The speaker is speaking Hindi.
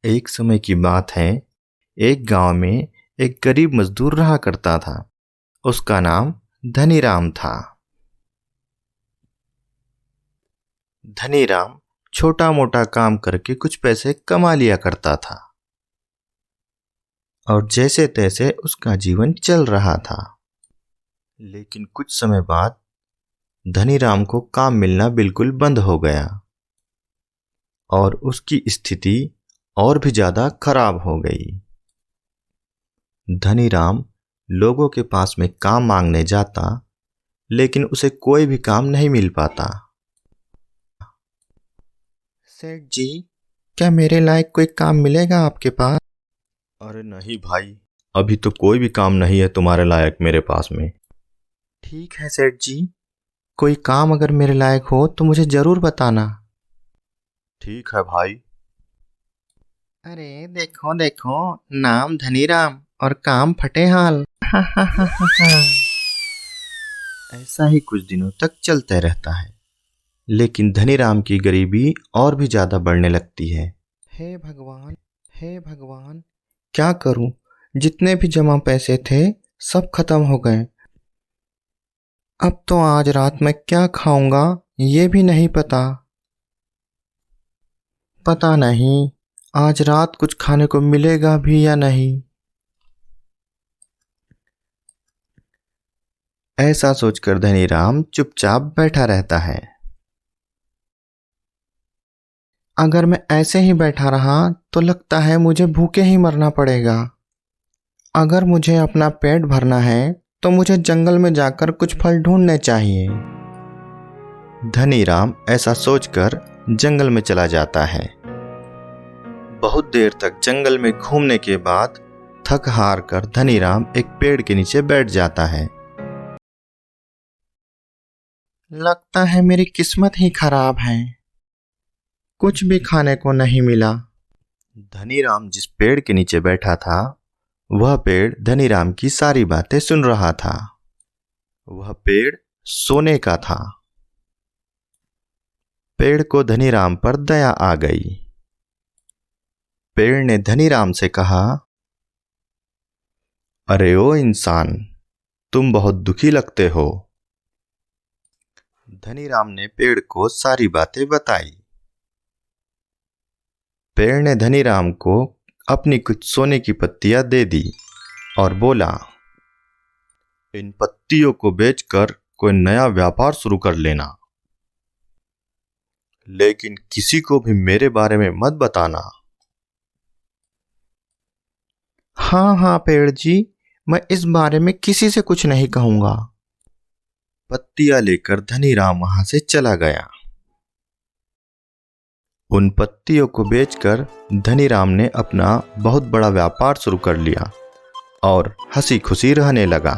एक समय की बात है। एक गांव में एक गरीब मजदूर रहा करता था। उसका नाम धनीराम था। धनीराम छोटा मोटा काम करके कुछ पैसे कमा लिया करता था और जैसे तैसे उसका जीवन चल रहा था। लेकिन कुछ समय बाद धनीराम को काम मिलना बिल्कुल बंद हो गया और उसकी स्थिति और भी ज्यादा खराब हो गई। धनीराम लोगों के पास में काम मांगने जाता, लेकिन उसे कोई भी काम नहीं मिल पाता। सेठ जी, क्या मेरे लायक कोई काम मिलेगा आपके पास? अरे नहीं भाई, अभी तो कोई भी काम नहीं है तुम्हारे लायक मेरे पास में। ठीक है सेठ जी, कोई काम अगर मेरे लायक हो तो मुझे जरूर बताना। ठीक है भाई। अरे देखो देखो, नाम धनीराम और काम फटेहाल। ऐसा ही कुछ दिनों तक चलते रहता है, लेकिन धनीराम की गरीबी और भी ज्यादा बढ़ने लगती है। हे भगवान, हे भगवान, क्या करूं? जितने भी जमा पैसे थे सब खत्म हो गए। अब तो आज रात मैं क्या खाऊंगा ये भी नहीं पता। पता नहीं आज रात कुछ खाने को मिलेगा भी या नहीं। ऐसा सोचकर धनीराम चुपचाप बैठा रहता है। अगर मैं ऐसे ही बैठा रहा तो लगता है मुझे भूखे ही मरना पड़ेगा। अगर मुझे अपना पेट भरना है तो मुझे जंगल में जाकर कुछ फल ढूंढने चाहिए। धनीराम ऐसा सोचकर जंगल में चला जाता है। बहुत देर तक जंगल में घूमने के बाद थक हार कर धनीराम एक पेड़ के नीचे बैठ जाता है। लगता है मेरी किस्मत ही खराब है, कुछ भी खाने को नहीं मिला। धनीराम जिस पेड़ के नीचे बैठा था वह पेड़ धनीराम की सारी बातें सुन रहा था। वह पेड़ सोने का था। पेड़ को धनीराम पर दया आ गई। पेड़ ने धनीराम से कहा, अरे ओ इंसान, तुम बहुत दुखी लगते हो। धनीराम ने पेड़ को सारी बातें बताई। पेड़ ने धनीराम को अपनी कुछ सोने की पत्तियां दे दी और बोला, इन पत्तियों को बेचकर कोई नया व्यापार शुरू कर लेना, लेकिन किसी को भी मेरे बारे में मत बताना। हाँ हाँ पेड़ जी, मैं इस बारे में किसी से कुछ नहीं कहूंगा। पत्तियां लेकर धनीराम वहां से चला गया। उन पत्तियों को बेचकर धनीराम ने अपना बहुत बड़ा व्यापार शुरू कर लिया और हंसी खुशी रहने लगा।